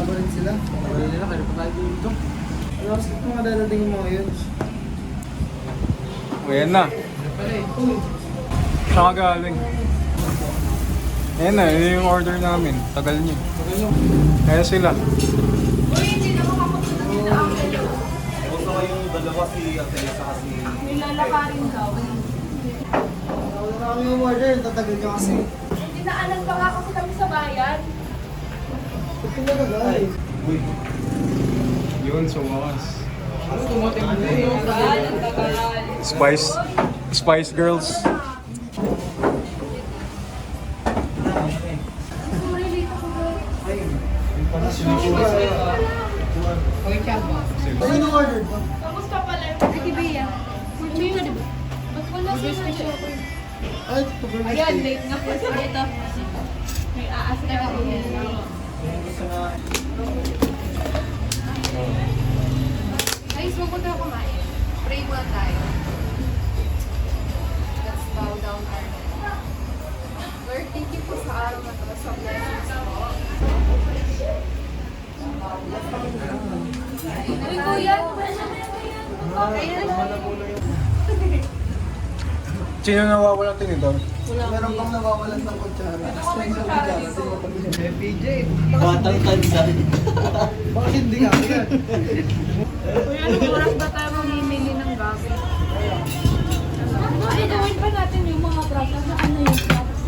pa rin sila. Wala nila, kaya pa tayo dito. Ano kasi kung madadating mo ngayon? O yan na. Saan ka galing? Ayan na, yun yung order namin. Tagal niyo. Kaya sila. Gusto ko yung dalawa si Teresa kasi... Nilalakarin daw. Wala na kami yung order, tatagal ka kasi. Dinaanan pa nga kasi kami sa bayan. Ba't ka nagagay? Uy, Yun, so wakas. Ano tumating mo na yun? Spice Girls. Ano yung order mo? Kamusta pala? Ay, Kibiya. Hindi na, diba? Ba't wala sila dyan? Ay, ito ba? Ayan, late nga po sa ito. May aas na ako. Guys, huwag ko tayo kumain. Pray muna tayo. Let's bow down our head. Lord, thank you po sa araw na to, sa blessings po. Uy, kuya! Sino nawawala tinidor? Meron pang nawawalan ng kutsara. PJ. batang tansa. Bakit hindi ka yan? Kuya, anong oras ba tayo mamimili ng gabi? Ay, gawin pa natin yung mga props na ano yung props.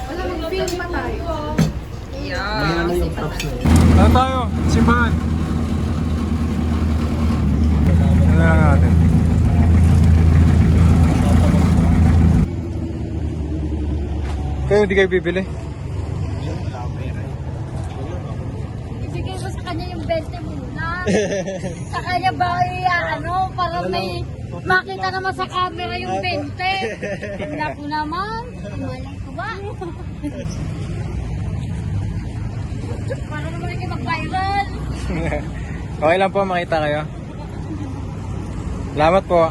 Wala, mag-film pa tayo. Mayroon na yung props na yun. Saan tayo? Simbahan. Ano na natin? Kayo, hindi kayo bibili? Ibigay mo sa kanya yung 20 muna. Sa kanya ba para may makita naman sa camera yung 20. Wala ko naman. Walang ko ba? Para naman kayo mag-viral. Okay lang po, makita kayo. Salamat po.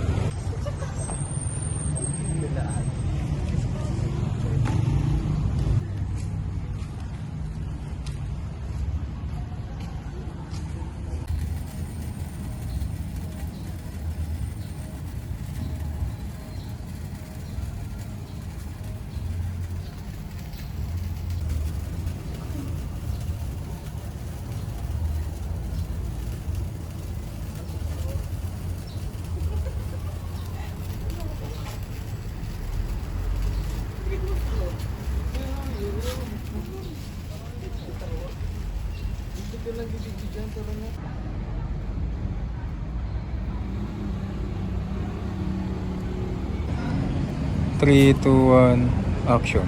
Three, two, one, action.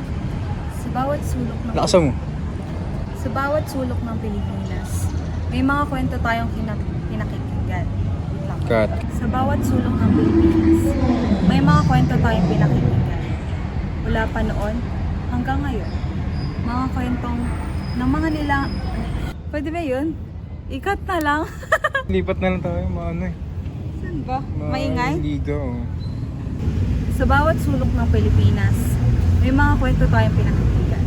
Sa bawat sulok ng Lakasan mo. Sa bawat sulok ng Pilipinas, may mga kwento tayong pinakikinggan. Cut. Sa bawat sulok ng Pilipinas, may mga kwento tayong pinakikinggan. Mula pa noon hanggang ngayon, mga kwentong ng mga nila... Pwede ba yun? Ikat na lang. Lipat na lang tayo, maano eh. Saan ba? Maingay? Liga, oh. Sa bawat sulok ng Pilipinas, may mga kwento tayong pinakikinggan.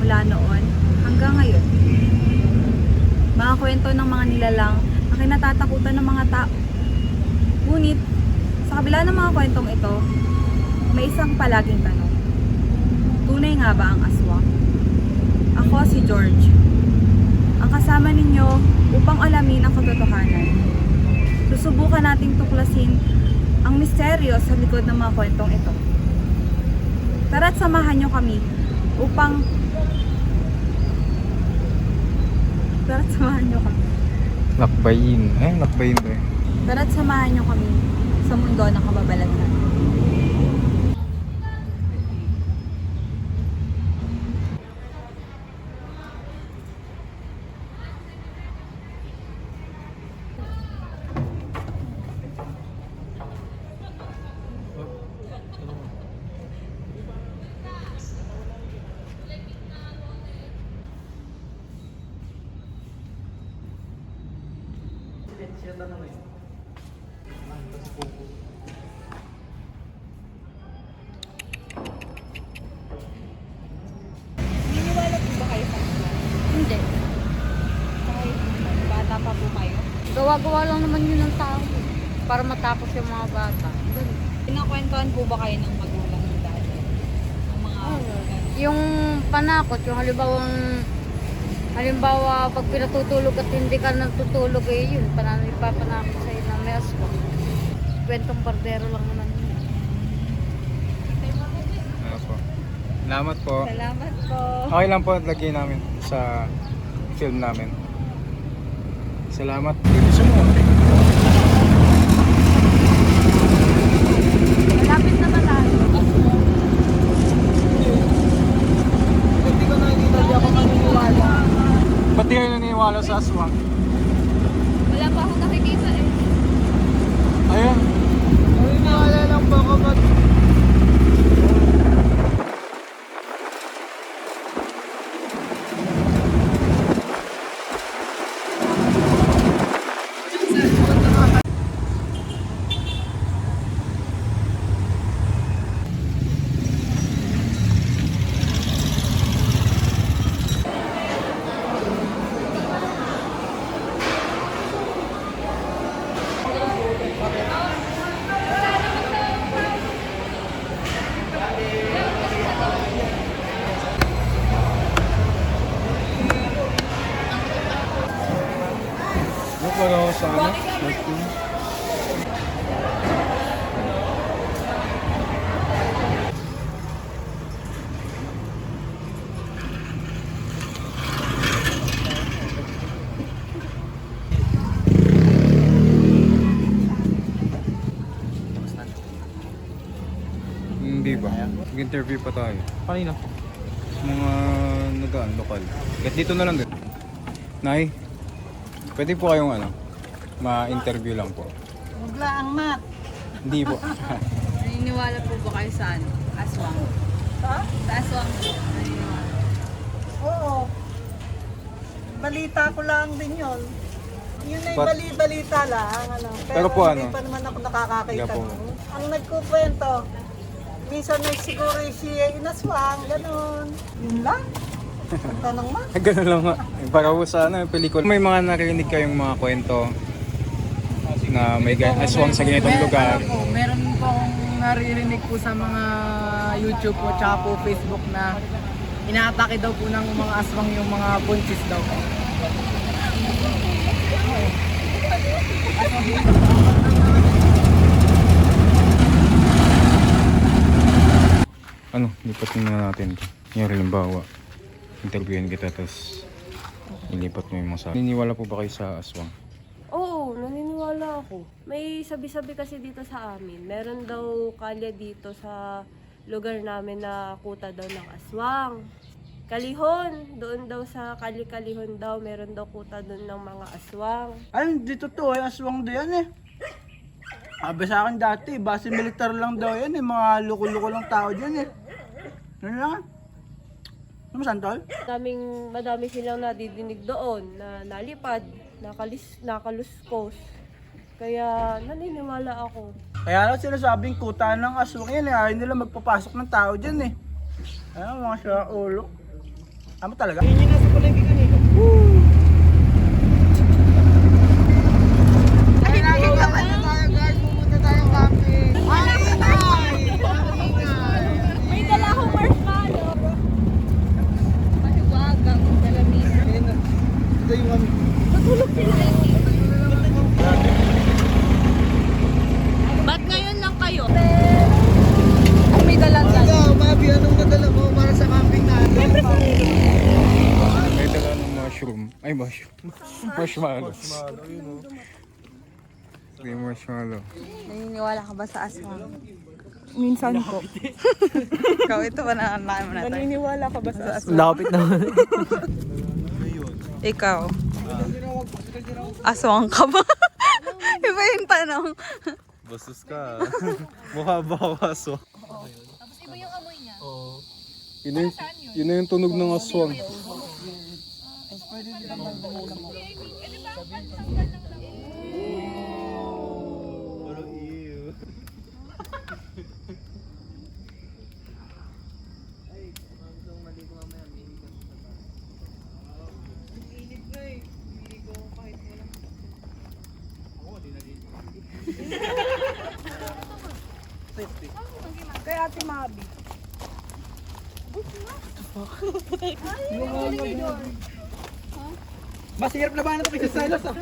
Mula noon hanggang ngayon. Mga kwento ng mga nilalang na kinatatakutan ng mga tao. Ngunit, sa kabila ng mga kwentong ito, may isang palaging tanong. Tunay nga ba ang aswang? Ako si George. Ang kasama ninyo upang alamin ang katotohanan. Susubukan nating tuklasin ang misteryo sa likod ng mga kwentong ito. Tara't samahan nyo kami upang... Tara't samahan nyo kami. Lakbayin. Lakbayin ba eh? Tara't samahan nyo kami sa mundo ng kababalaghan. Hindi. Gawa-gawa lang naman yun ng tao. Para matapos yung mga bata. Ganun. Pinakwentuhan po ba kayo ng magulang ng dati? Ang mga Yung panakot, yung halimbawa pag pinatutulog at hindi ka natutulog eh yun, ipapanakot sa'yo na may aswang. Kwentong bardero lang naman yun. Ano po. Salamat po. Salamat po. Okay lang po, lagyan namin sa film namin. Salamat. Gusto mo? Malapit na ba tayo? Hindi ko nakikita, di ako maniniwala. Ba't di kayo naniniwala sa aswang? Wala pa akong nakikita eh. Ayun. Naniniwala lang po ako, ba't Look pag ako sa ano? Martin. Hindi ba? Mag-interview pa tayo. Kanina. Mga nagaan, lokal. Kahit dito na lang din. Nay, pwede po kayong ano, ma-interview lang po. Bugla ang mat? Hindi po. Naniniwala po ba kayo sa ano? Aswang? Ha? Sa aswang po. Naniniwala. Oo. Balita ko lang din yun. Yun ay But- bali-balita lang. Ano. Pero po hindi ano? pa naman ako nakakakita. Kaya po. nun. Ang nagkukwento, minsan may siguro siya inaswang, ganun. Yun lang. Ang tanong mo. Ganun lang nga. Para po sa ano, pelikula. May mga narinig kayong mga kwento na may aswang sa ganitong lugar. Meron po akong naririnig po sa mga YouTube po tsaka po Facebook na inaatake daw po ng mga aswang yung mga buntis daw po. Ano, lipat na natin ito. Yung halimbawa, interviewin kita tapos ilipat mo yung mga sa... Niniwala po ba kayo sa aswang? Oo, naniniwala ako. May sabi-sabi kasi dito sa amin. Meron daw kalye dito sa lugar namin na kuta daw ng aswang. Kalihon, doon daw sa Kalihon daw, meron daw kuta doon ng mga aswang. Ay, hindi totoo. Ay, aswang daw yan eh. Sabi sa akin dati, base militar lang daw yan eh. Mga luko-luko lang tao dyan eh. Ano lang? Ano mo, Santol? Madami silang nadidinig doon na nalipad, nakaluskos. Kaya naniniwala ako. Kaya lang sinasabing kuta ng aswang yan eh. Ayaw nila magpapasok ng tao dyan eh. Ayun, mga siya ulo. Ano talaga? Yun yung nasa palengke kanina. Ay, nakikita na tayo guys. Pumunta tayong camping. Ay, ingay! May dala akong marshmallow. Mahiwagang dalamin. Ito yung kami. Natulog sila eh. Ba't ngayon lang kayo? Kung may dalang Ikaw, Mabi, anong nadala mo para sa camping natin? May dala ng mushroom. Ay, mushroom. Marshmallow. May marshmallow. Naniniwala ka ba sa aswang? Minsan po. Ikaw, ito ba na mo natin? Naniniwala ka ba sa aswang? Lapit naman. Ikaw. Aswang ka ba? Iba yung tanong. Bastos ka. Mukha ba ako aso? Yun na yung tunog ng aswang. Mas hirap na ba na ito kaysa Silos ah?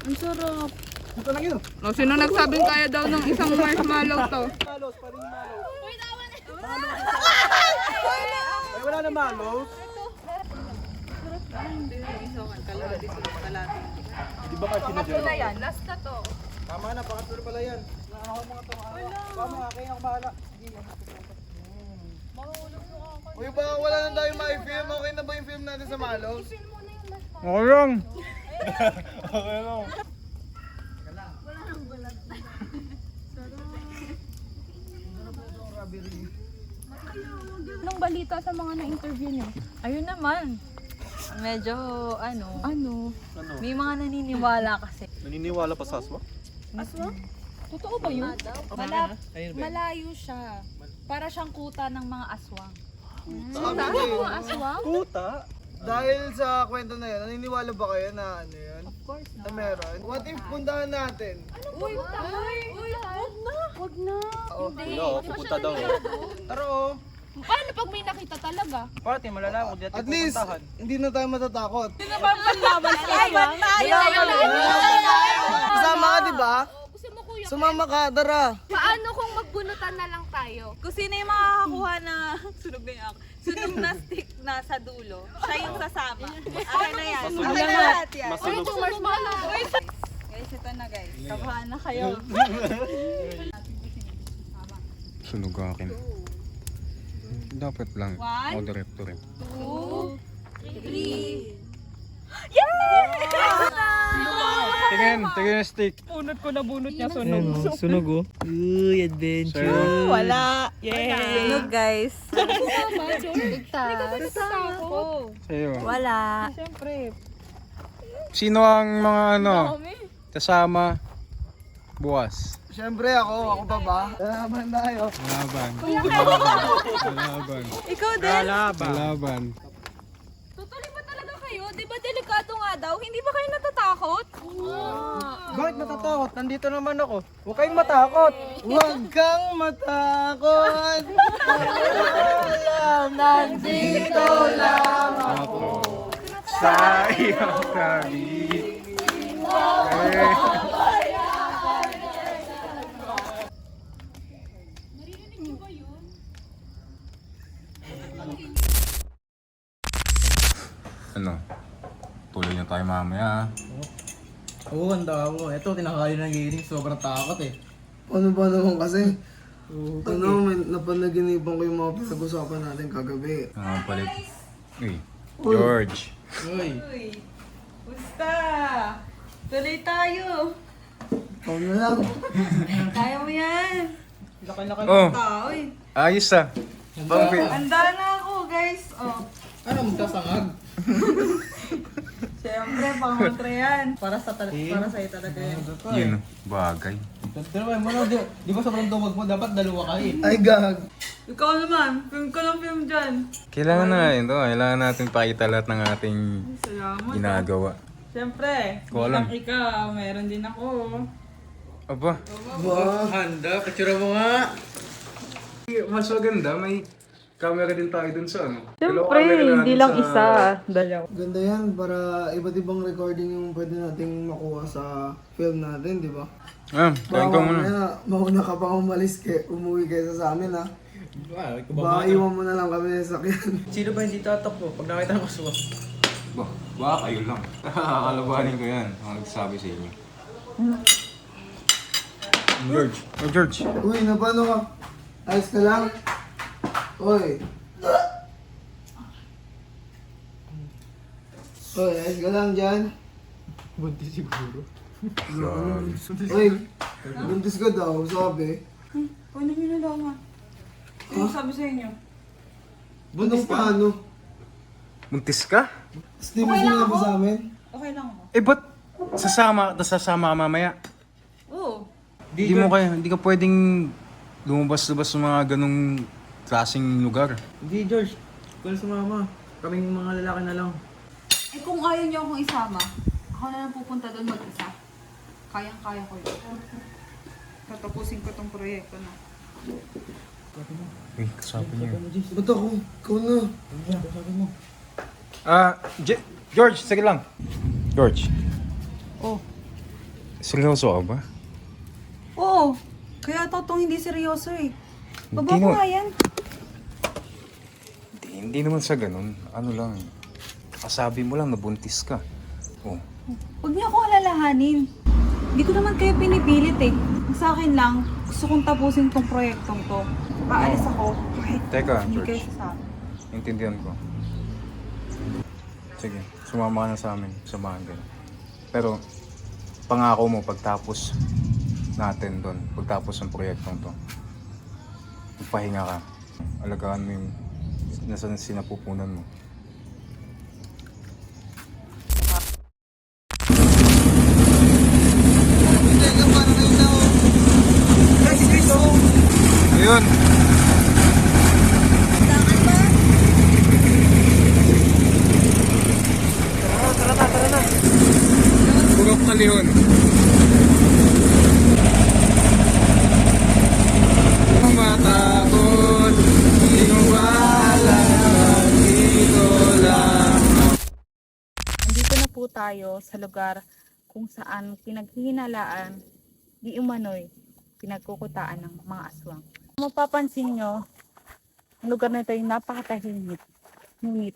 Ang sarap. Ito lang yun. O, sino nagsabing kaya daw ng isang marshmallow to? Malos, paring malos. Ay, wala na malos. Di ba kasi na dyan? yan, last na to. Tama na, pangatlo pala yan. Nakakaw mga ito. Tama, kaya ako bahala. Sige. Uy, baka wala na tayo ma-film. Okay na ba yung film natin sa Malos? Okay lang. Okay lang. Anong balita sa mga na-interview niyo? Ayun naman. Medyo, Ano? may mga naniniwala kasi. Naniniwala pa sa aswa? Totoo ba yun? Malayo siya. Para siyang kuta ng mga aswang. Sabi ko eh. Aswang? Puta? Dahil sa kwento na yun, naniniwala ba kayo na ano yun? Of course Na meron? What if puntahan natin? Uy, wag na. Wag na. Hindi. Pupunta daw. Tara oh. Paano pag may nakita talaga? Parati malala kung di natin At least, pupuntahan. hindi na tayo matatakot. Tayo. Kasama ka, di ba? Sumama ka, dara. Paano kung magbunutan na lang tayo? Kung sino yung makakakuha na sunog na yung sunog na stick na sa dulo, siya yung sasama. Akin na yan. Akin na lahat yan. Ulit yung marshmallow. Guys, ito na guys. Kabahan na kayo. Sunog akin. Dapat lang. O director eh. 2, 3. Tingin yung stick. Bunot ko na bunot niya, sunog. Sunog oh. Uy, adventure. Wala. Yeah. Sunog guys. Ligtas. Sa'yo. Wala. Siyempre. Sino ang mga kasama bukas? Siyempre ako pa ba? Laban tayo. Laban. Laban. Ikaw din. Laban. Tutuloy ba talaga kayo? Di ba delikado nga daw? Hindi ba kayo natatakot? Bakit matatakot? Nandito naman ako. Huwag kayong matakot. Huwag kang matakot. Nandito lang. Ako sa iyong tabi. Ano? Tuloy na tayo mamaya. Oo, handa ako. Ito, tinakayo ng giling. Sobrang takot eh. Ano ba naman kasi? May napanaginipan ko yung mga pinag-usapan natin kagabi. Mga palit. Uy, George. Uy. Basta! Tuloy tayo! Ikaw na lang. Kaya mo yan! Laki-laki Oh, ng tao eh. ayos ah. Handa na ako guys! Oh. Ano, magkasangag? Siyempre, pangontra yan. Para sa iyo talaga yan. Yun, bagay. Dalawa mo na, di ba sobrang dumag mo? Dapat dalawa ka eh. Ay, gag. Ikaw naman, film ka ng film dyan. Kailangan na yun to. Kailangan natin pakita lahat ng ating Salamat. ginagawa. Siyempre, Kulang. bilang ikaw, meron din ako. Aba, Handa, picture mo nga. mas maganda. May camera din tayo dun sa ano. Siyempre, hindi lang isa. Dalawa. Ganda yan para iba't ibang recording yung pwede nating makuha sa film natin, di ba? Kain ka muna. Mauna ka pang umalis umuwi kaysa sa amin ha. Baka iwan mo na lang kami sa sakyan. Sino ba hindi tatakbo pag nakita ng aswa? Baka kayo lang. Kakalabanin ko yan. Ang nagsasabi sa inyo. George. Oh, George. Uy, paano ka? Ayos ka lang? Uy. Uy, ayos ka lang dyan? Buntis siguro. Uy, buntis ka daw, sabi. Kunin niyo na daw nga. Ano sabi sa inyo? Buntis ka? Ano? Buntis ka? Hindi mo sinabi sa amin? Okay lang ako. Eh, ba't sasama ka mamaya? Oo. Hindi ka pwedeng lumabas-labas sa mga ganong klaseng lugar. Hindi, George. Kung sumama, kaming mga lalaki na lang. Eh kung ayaw niyo akong isama, ako na lang pupunta doon mag-isa. Kayang-kaya ko yun. Tatapusin ko tong proyekto na. Uy, kasabi niya. Ba't ako? Ikaw na. George, sige lang. George. Oh. Seryoso ka ba? Oo. Kaya totoong hindi seryoso eh. Baba Hindi ko naman. nga yan. Hindi naman sa ganun. Ano lang. Kasabi mo lang nabuntis ka. Oh. Huwag niyo ako alalahanin. Hindi ko naman kayo pinipilit eh. Sa akin lang, gusto kong tapusin tong proyektong to. Aalis ako. Kahit Teka, hindi kayo George. sasabi. Intindihan ko. Sige, sumama ka na sa amin. Samahan ka na. Pero, pangako mo pagtapos natin doon, pagtapos ng proyektong to, magpahinga ka. Alagaan mo yung nasa sinapupunan mo. Ayun! Purok kalihon. Matakot, di ko alam, dito lang. Andito na po tayo sa lugar kung saan pinaghihinalaan di umano'y pinagkukutaan ng mga aswang. Kung mapapansin nyo, ang lugar na ito ay napakatahimik, ngunit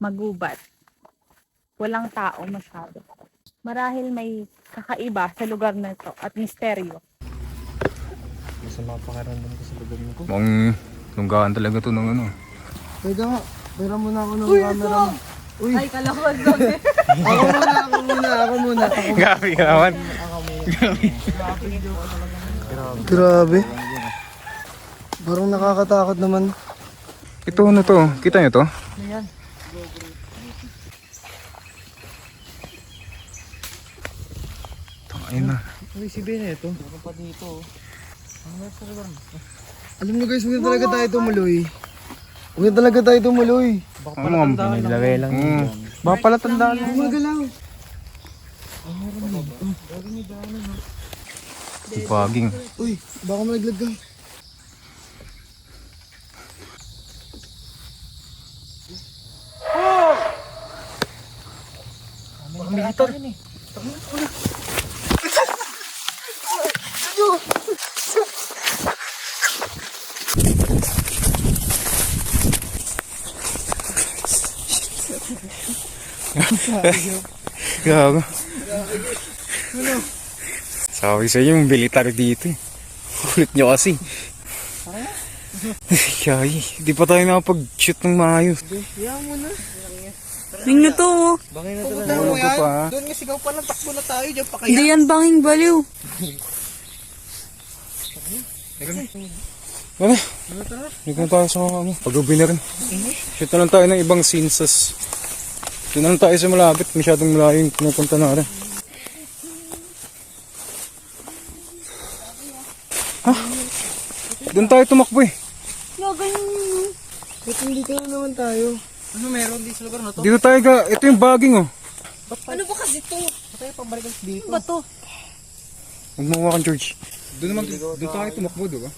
magubat. Walang tao masyado. Marahil may kakaiba sa lugar na ito at misteryo. Mukhang lunggaan talaga to ng ano. Teka nga, pera muna ako ng camera mo. Uy! Ay, kalakot lang. Ako muna. Gabi ka naman. Grabe. Parang nakakatakot naman. Ito ano to? Kita niyo to? Ayun na. Uy, si Bene ito. Alam mo guys, huwag na talaga tayo tumuloy. Huwag na talaga tayo tumuloy. Ano nga? Pinilagay lang. Baka pala tandaan mo. Gumagalaw. Baging. Uy, baka malaglag ka. Gago. Sabi sa inyo, yung militar dito eh. Kulit nyo kasi. Yay, di pa tayo nakapag-shoot ng maayos. Tingnan to oh. Ano ko pa? Doon nga sigaw pa ng takbo na tayo dyan pa kaya. Hindi yan banging baliw. Ano? Hindi na tayo sa ano, pag-ubi na rin. Shoot na lang tayo ng ibang scenes. Doon na lang tayo sa malapit, masyadong malayo yung pinupunta na rin. Ha? Doon tayo tumakbo eh. Ba't hindi ka na naman tayo? Ano meron din sa lugar na to? Dito tayo ka, ito yung bagging oh. Ano ba kasi to? Tayo pabalikan dito. Ano ba to? Huwag mo hawakan, George. Doon tayo tumakbo, di ba?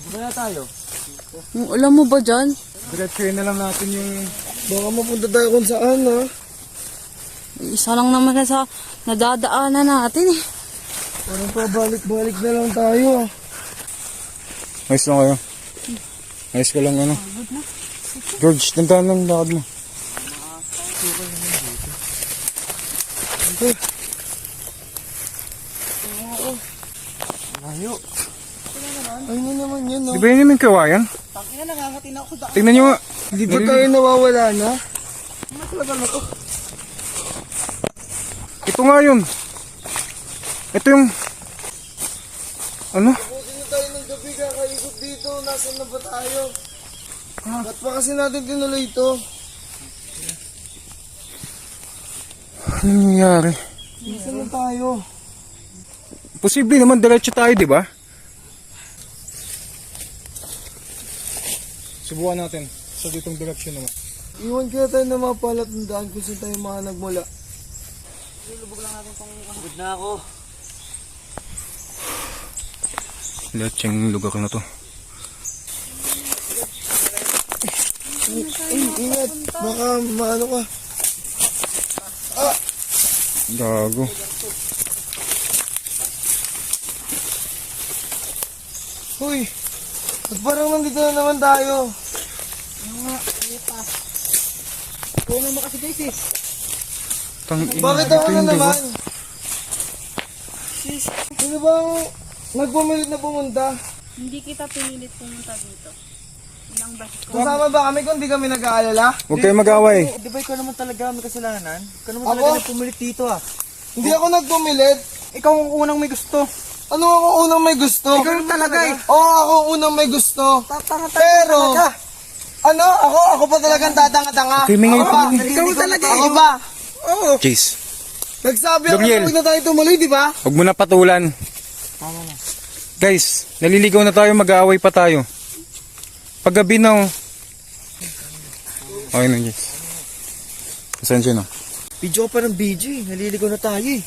Diba na tayo? Alam mo ba dyan? Diretsuhin na lang natin yung... Baka mapunta tayo kung saan ha? Isa lang naman na sa nadadaanan natin eh. Parang pabalik-balik na lang tayo. Ayos lang kayo. Ayos ka lang ano. George, tandaan lang lakad mo. Ay mo naman yan Di ba yun yung kawayan? Tangina, nangangatin ako sa... Tingnan nyo nga. Di ba tayo nawawala na? Ito nga yun. Ito yung... Ano? Buti na tayo ng gabi kakaikot dito. Nasaan na ba tayo? Ba't pa kasi natin tinuloy ito? Ano nangyayari? Nasaan na tayo? Posible naman diretso tayo, di ba? Subukan natin sa ditong direksyon naman. Iwan kaya tayo na mapalat ng daan kung saan tayo mga nagmula. Lahat yung lugar na to. Ingat. Baka maano ka. Gago. Uy, at parang nandito na naman tayo. Bakit ako na naman? Sis, sino bang nagpumilit na pumunta? Hindi kita pinilit pumunta dito. Ilang beses ko. Kasama ba kami kung di kami nag-aalala? Huwag kayo mag-away. Di ba ikaw naman talaga may kasalanan? Ikaw naman Ako? talaga nagpumilit dito ah. Hindi ako nagpumilit. Ikaw ang unang may gusto. Ano ako unang may gusto? Ikaw yung talaga eh. Oo, ako unang may gusto. Pero, ano? Ako pa talagang tatanga-tanga. Okay, may Ako ba? Ikaw talaga Ako ba? Oo. Chase, Nagsabi ako Gabriel. na huwag na tayo tumuloy, di ba? huwag mo na patulan. Guys, naliligaw na tayo, mag-aaway pa tayo. Paggabi na oh. Okay na, Chase. Pasensya na. Video pa ng video eh. Naliligaw na tayo eh.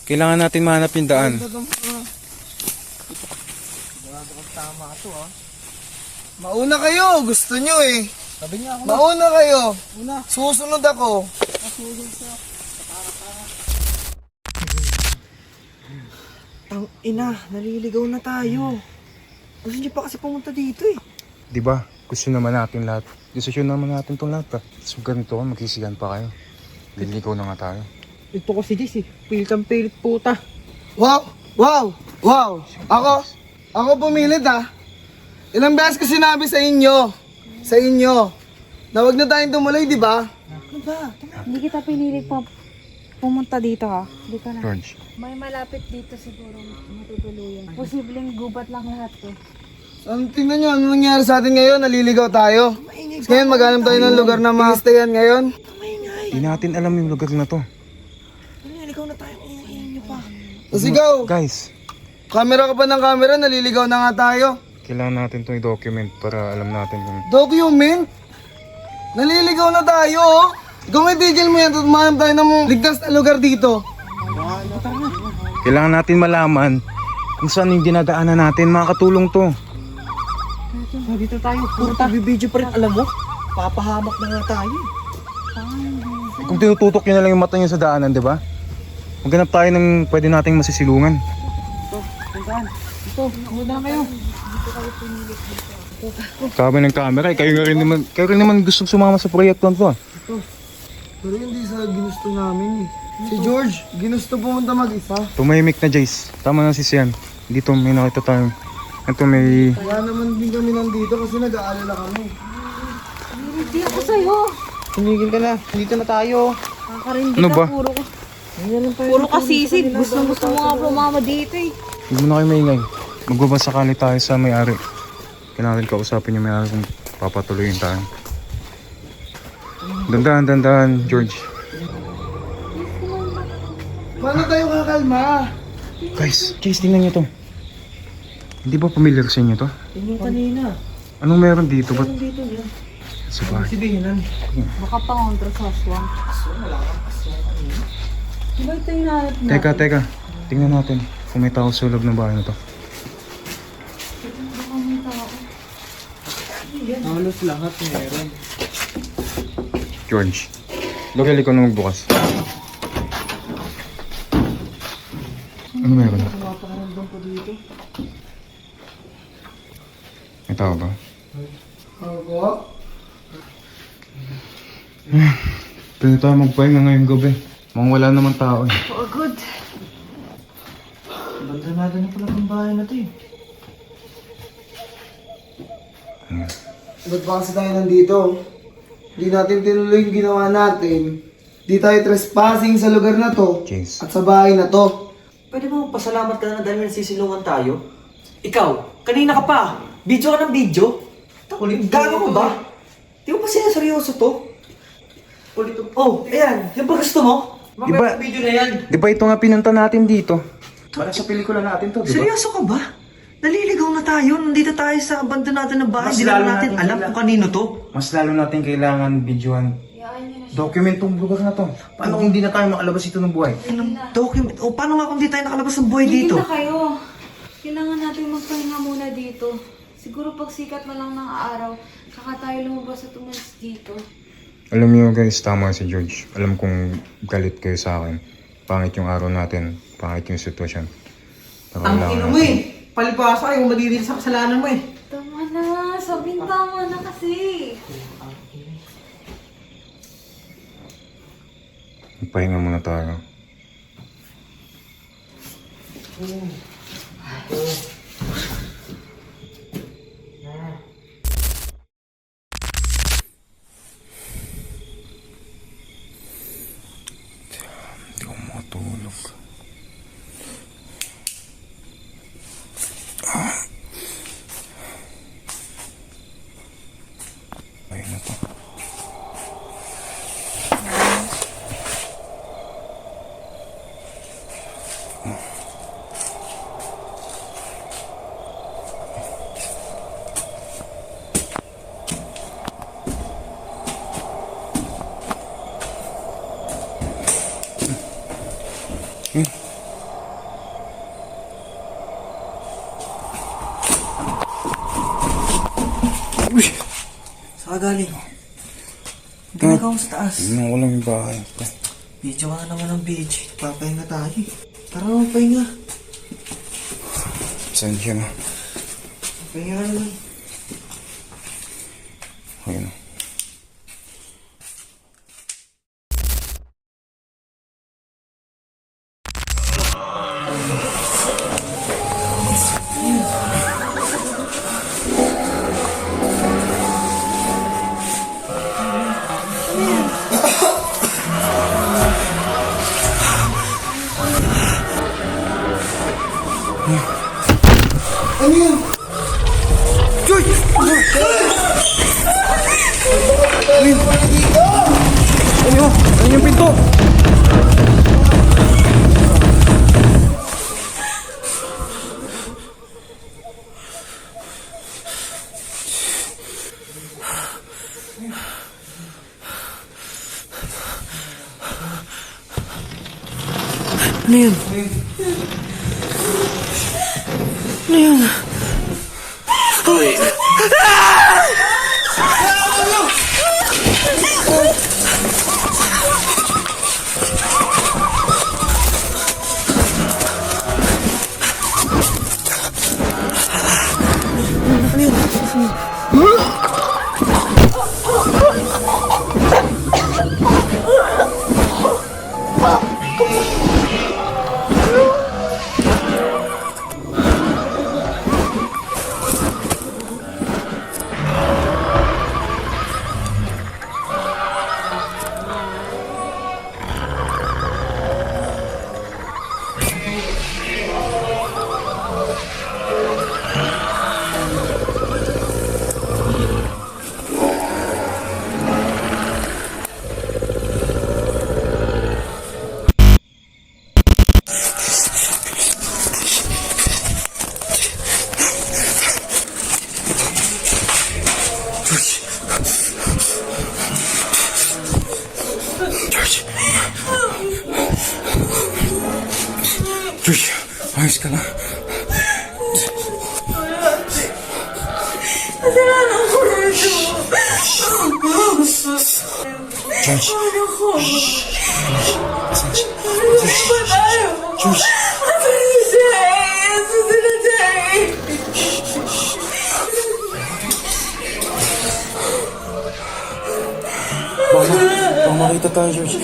Kailangan natin mahanap yung daan. Mauna kayo, gusto nyo eh. Sabi niya ako. Mauna kayo. Susunod ako. Ang ina, naliligaw na tayo. Gusto niyo pa kasi pumunta dito eh. Di ba? Gusto naman natin lahat. Gusto naman natin itong lahat ah. So ganito, magsisiyan pa kayo. Naliligaw na nga tayo. Ito ko si Jess eh. Pilit ang pilit puta. Wow! Wow! Wow! Ako pumilit ah. Ilang beses ko sinabi sa inyo, na wag na tayong tumuloy, di ba? Hindi kita pinilit pumunta dito ha. Hindi ka na. George, May malapit dito siguro matutuluyan. Posibleng gubat lang lahat eh. Tingnan nyo, ano nangyari sa atin ngayon? Naliligaw tayo. Ngayon, maghanap tayo ng lugar na ma-stayan ngayon. di natin alam yung lugar na to. Naliligaw na tayo. Iyan niyo pa. Sigaw! Guys, Camera ka pa ng camera, naliligaw na nga tayo. kailangan natin itong i-document para alam natin kung... Document? Naliligaw na tayo, oh. Ikaw may tigil mo yan, tumahanap tayo ng ligtas na lugar dito. Kailangan natin malaman kung saan yung dinadaanan natin. Makakatulong to. Dito tayo. Puro video pa rin. Alam mo, papahamak na nga tayo. Kung tinututok nyo na lang yung mata nyo sa daanan, di ba? Maghanap tayo ng pwede nating masisilungan. Ito, muna kayo. Kami ng camera, eh. Kayo rin naman gusto sumama sa proyekto na to. Ah. Pero hindi sa ginusto namin eh. Si George, ginusto pumunta mag-isa. Tumahimik na, Jace. Tama na si Sian. Dito may nakita tayo. Ito may... Kaya naman din kami nandito kasi nag-aalala kami. Hindi ako sa'yo. Tumigil ka na. Dito na tayo. Kakarindi Ano ka, ba? puro ka sisig. Gusto mo nga pumama dito eh. Huwag mo na kayo maingay. Magbabasakali tayo sa may-ari. Kailangan natin kausapin yung may-ari kung papatuloyin tayo. Dandahan, George. Paano tayo kakalma? Guys, Jace, tingnan nyo to. Hindi ba familiar sa inyo to? Yun yung kanina. Anong meron dito? Ba't Dito yan. sa bahay? Si Dinan. Baka pangontra sa aswang. Diba ito yung nahanap na? Teka. Tingnan natin kung may tao sa loob ng bahay na to. Halos lahat meron. George, Lokel, ikaw na magbukas. Ano meron? Mapakaramdam ko dito. May tao ba? Ako? Pwede tayo magpahinga ngayong gabi. Mukhang wala naman tao eh. Pagod. Abandonado na pala ng bahay na to eh. Ba't ba kasi tayo nandito? Hindi natin tinuloy yung ginawa natin. Di tayo trespassing sa lugar na to. Jace. At sa bahay na to. Pwede mo pasalamat ka na dahil may nasisilungan tayo? Ikaw, kanina ka pa. Video ka ng video. Gago mo ba? Di mo pa seryoso to? Oh, ayan. Yung ba gusto mo? Diba, Video na yan. di ba ito nga pinunta natin dito? Para sa pelikula natin to, di ba? Seryoso ka ba? Naliligaw na tayo. Nandito tayo sa abandonado na bahay. Hindi naman natin alam kung kanino to. Mas lalo natin kailangan videohan. Document tong lugar na to. Paano kung hindi na tayo makalabas ito ng buhay? Document. O paano nga kung di tayo nakalabas ng buhay dito? Hindi na kayo. Kailangan natin magpahinga muna dito. Siguro pag sikat na lang ng araw, saka tayo lumabas at umalis dito. Alam niyo guys, tama si George. Alam kong galit kayo sa akin. Pangit yung araw natin. Pangit yung sitwasyon. Pero Ang kailangan ino mo natin. Palibasa kayo madidil sa kasalanan mo eh. Tama na, sabing tama na kasi. Magpahinga muna tayo. Hindi ko makatulog. Ayun na to. Saan ka galing? Ginagawa mo sa taas. Tingnan ko lang yung bahay. Video ka naman ng beach. Papahinga tayo. Tara na pahinga. Saan siya na? Pahinga ka naman. Ayun na. Ano yun? Ano yung pinto? Ano yun? Ano yun? Uy! George, ayos ka na. George. George. Baka makita tayo, George.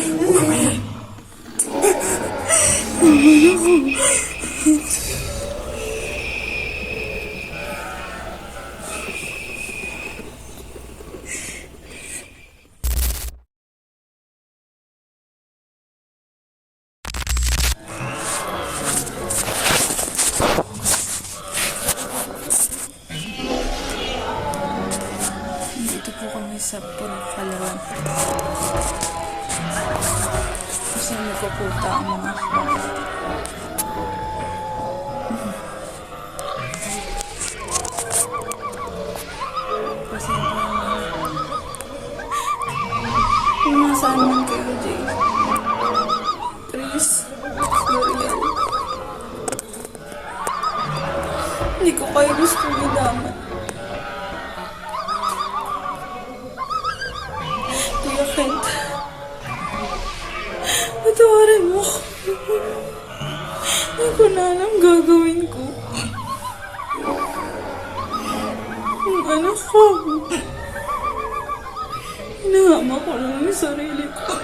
Dito po kami sa Purokalawan. Kasi nagkukuta ang mga bata. Kasi kung nasaan man kayo, Jay, please, L'Oreal. Hindi ko kayo gusto nilaman. Kuya Kent, patawarin mo ako. Hindi ko na alam gagawin ko. Ang anak ko. Hinahama ko lang yung sarili ko.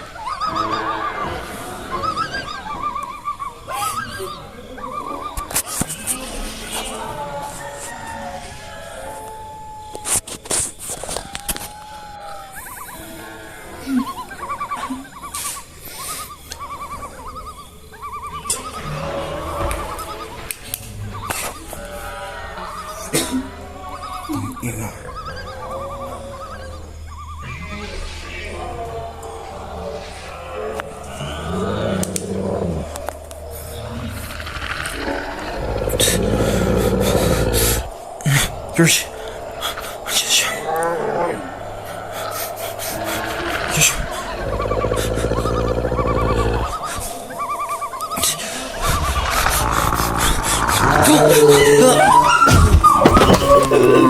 Yours. Yes.